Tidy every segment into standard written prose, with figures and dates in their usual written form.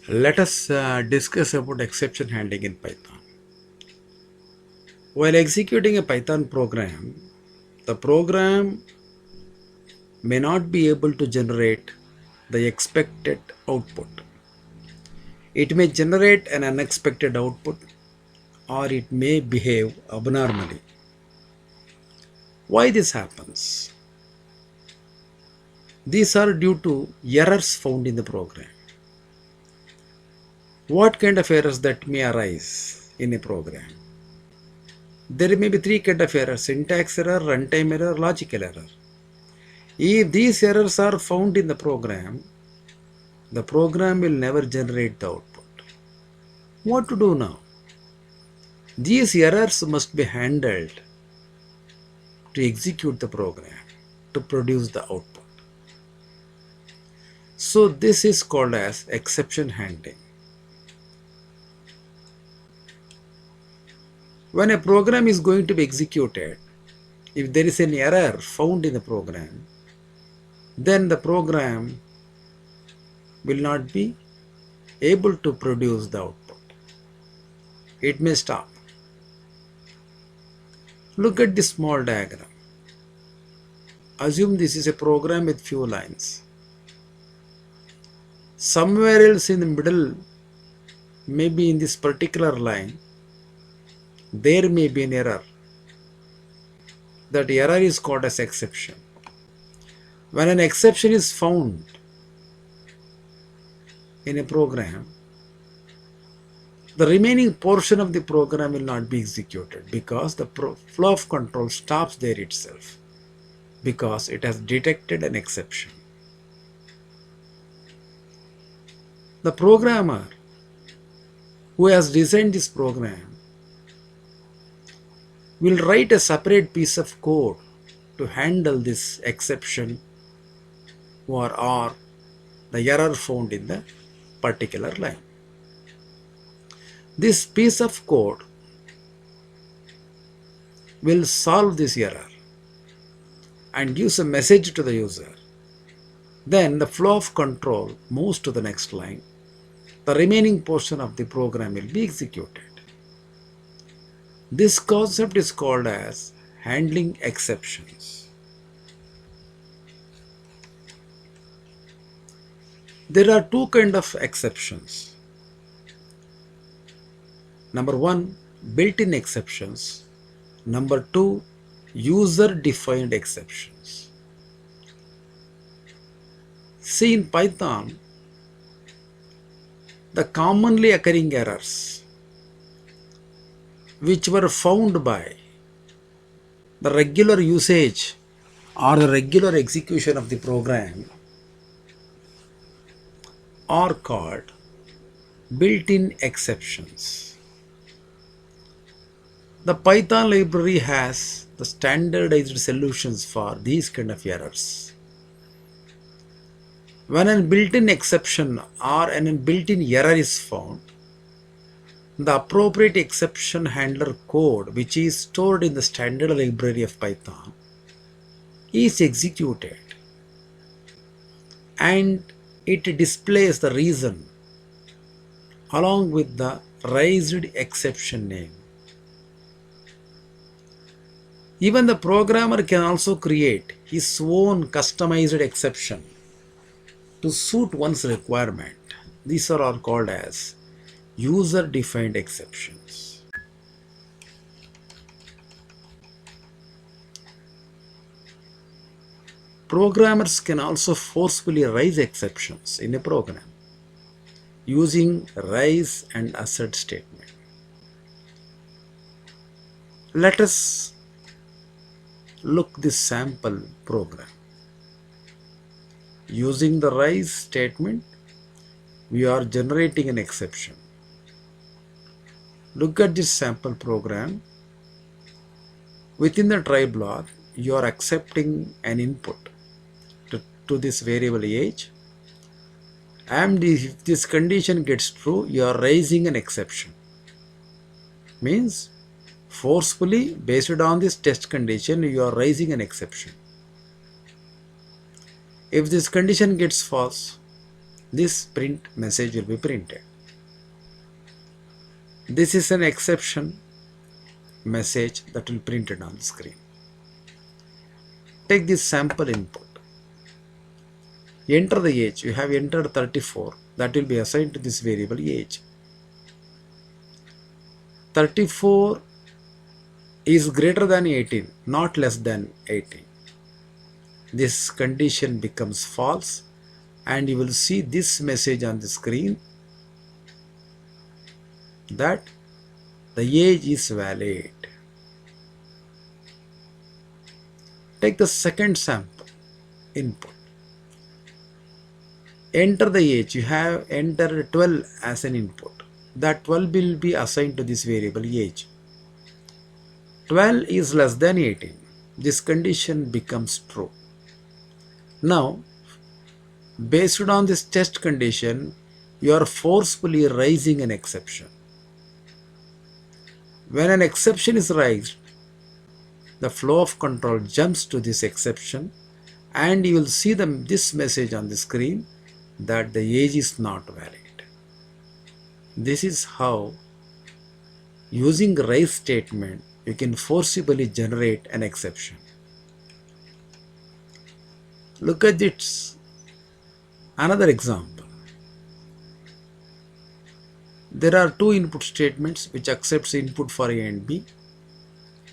Let us discuss about exception handling in Python. While executing a Python program, the program may not be able to generate the expected output. It may generate an unexpected output or it may behave abnormally. Why this happens? These are due to errors found in the program. What kind of errors that may arise in a program? There may be three kinds of errors: syntax error, runtime error, logical error. If these errors are found in the program will never generate the output. What to do now? These errors must be handled to execute the program, to produce the output. So this is called as exception handling. When a program is going to be executed, if there is an error found in the program, then the program will not be able to produce the output. It may stop. Look at this small diagram. Assume this is a program with few lines. Somewhere else in the middle, maybe in this particular line, there may be an error. That error is called as exception. When an exception is found in a program, the remaining portion of the program will not be executed because the flow of control stops there itself, because it has detected an exception. The programmer who has designed this program will write a separate piece of code to handle this exception or the error found in the particular line. This piece of code will solve this error and gives a message to the user. Then the flow of control moves to the next line. The remaining portion of the program will be executed. This concept is called as handling exceptions. There are two kinds of exceptions. Number one, built-in exceptions. Number two, user-defined exceptions. See, in Python, the commonly occurring errors which were found by the regular usage or the regular execution of the program are called built-in exceptions. The Python library has the standardized solutions for these kind of errors. When a built-in exception or an built-in error is found, the appropriate exception handler code, which is stored in the standard library of Python, is executed and it displays the reason along with the raised exception name. Even the programmer can also create his own customized exception to suit one's requirement. These are all called as user-defined exceptions. Programmers can also forcefully raise exceptions in a program using raise and assert statement. Let us look this sample program. Using the raise statement, we are generating an exception. Look at this sample program. Within the try block, you are accepting an input to this variable age, and if this condition gets true, you are raising an exception. Means forcefully, based on this test condition, you are raising an exception. If this condition gets false, this print message will be printed. This is an exception message that will be printed on the screen. Take this sample input. Enter the age. You have entered 34. That will be assigned to this variable age. 34 is greater than 18, not less than 18. This condition becomes false and you will see this message on the screen that the age is valid. Take the second sample input. Enter the age. You have entered 12 as an input. That 12 will be assigned to this variable age. 12 is less than 18. This condition becomes true. Now, based on this test condition, you are forcefully raising an exception. When an exception is raised, the flow of control jumps to this exception and you will see this message on the screen that the age is not valid. This is how, using raise statement, you can forcibly generate an exception. Look at this. Another example. There are two input statements which accepts input for A and B.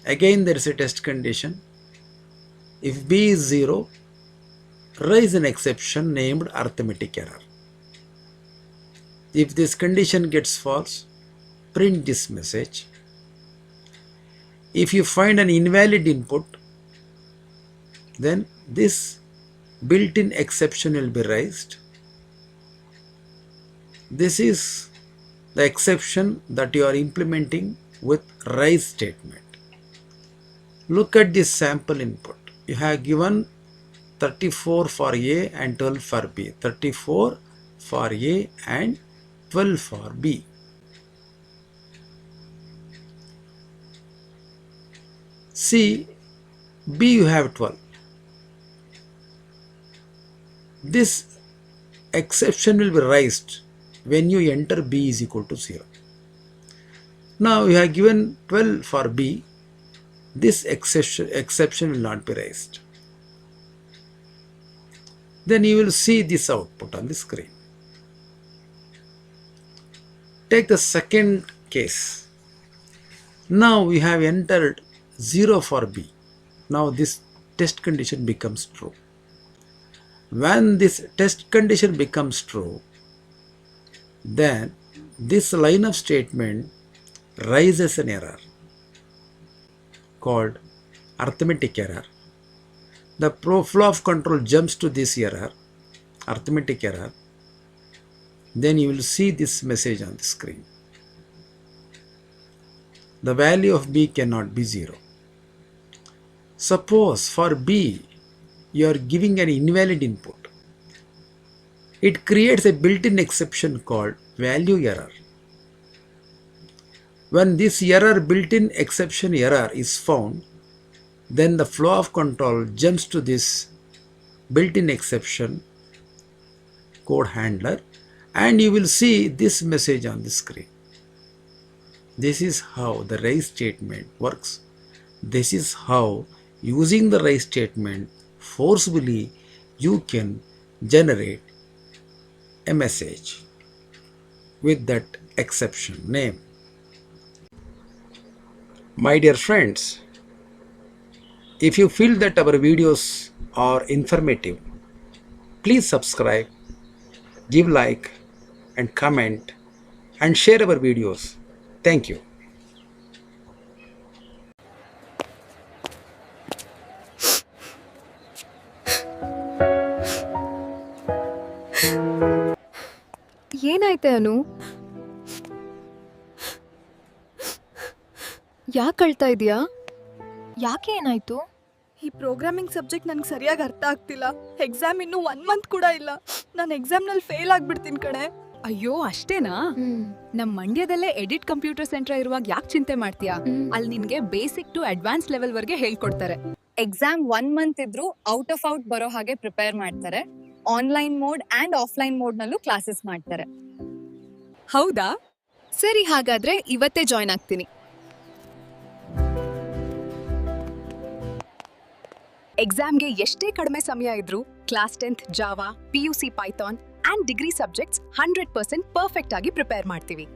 Again there is a test condition. If B is 0, raise an exception named arithmetic error. If this condition gets false, print this message. If you find an invalid input, then this built-in exception will be raised. This is the exception that you are implementing with raise statement. Look at this sample input. You have given 34 for A and 12 for B. 34 for A and 12 for B. See, B you have 12. This exception will be raised when you enter B is equal to 0. Now you have given 12 for B. This exception will not be raised. Then you will see this output on the screen. Take the second case. Now we have entered 0 for B. Now this test condition becomes true. When this test condition becomes true, then this line of statement raises an error called arithmetic error. The flow of control jumps to this error, arithmetic error. Then you will see this message on the screen. The value of B cannot be 0. Suppose for B you are giving an invalid input. It creates a built-in exception called value error. When this error, built-in exception error, is found, then the flow of control jumps to this built-in exception code handler and you will see this message on the screen. This is how the raise statement works. This is how, using the raise statement, forcibly you can generate a message with that exception name. My dear friends, if you feel that our videos are informative, please subscribe, give like and comment and share our videos. Thank you. ಏನಾಯ್ತೆ ಅನು? ಯಾಕೆ ಅಳ್ತಾ ಇದೀಯಾ? ಯಾಕೆ ಏನಾಯ್ತು? ಈ programming subject ನನಗೆ ಸರಿಯಾಗಿ ಅರ್ಥ ಆಗ್ತಿಲ್ಲ. ಎಕ್ಸಾಮ್ ಇನ್ನೂ 1 ಮಂತ್ ಕೂಡ ಇಲ್ಲ. ನಾನು ಎಕ್ಸಾಮ್ನಲ್ಲಿ ಫೇಲ್ ಆಗ್ಬಿಡ್ತೀನಿ ಕಣೆ. ಅಯ್ಯೋ ಅಷ್ಟೇನಾ? ನಮ್ ಮಂಡ್ಯದಲ್ಲೇ ಎಡಿಟ್ ಕಂಪ್ಯೂಟರ್ ಸೆಂಟರ್ ಇರುವಾಗ ಯಾಕೆ ಚಿಂತೆ ಮಾಡ್ತೀಯಾ? ಅಲ್ಲಿ ನಿನ್ಗೆ ಬೇಸಿಕ್ ಟು ಅಡ್ವಾನ್ಸ್ ಲೆವೆಲ್ ವರ್ಗೆ ಹೇಳ್ಕೊಡ್ತಾರೆ. ಎಕ್ಸಾಮ್ 1 ಮಂತ್ ಇದ್ರು ಔಟ್ ಬರೋ ಹಾಗೆ ಪ್ರಿಪೇರ್ ಮಾಡ್ತಾರೆ. ಆನ್ಲೈನ್ ಮೋಡ್ ಅಂಡ್ ಆಫ್ಲೈನ್ ಮೋಡ್ನಲ್ಲೂ ಕ್ಲಾಸಸ್ ಮಾಡ್ತಾರೆ. ಹೌದಾ? ಸರಿ, ಹಾಗಾದ್ರೆ ಇವತ್ತೇ ಜಾಯ್ನ್ ಆಗ್ತೀನಿ. ಎಕ್ಸಾಮ್ಗೆ ಎಷ್ಟೇ ಕಡಿಮೆ ಸಮಯ ಇದ್ರೂ class 10th Java, PUC Python and degree subjects 100% perfect ಆಗಿ ಪ್ರಿಪೇರ್ ಮಾಡ್ತೀವಿ.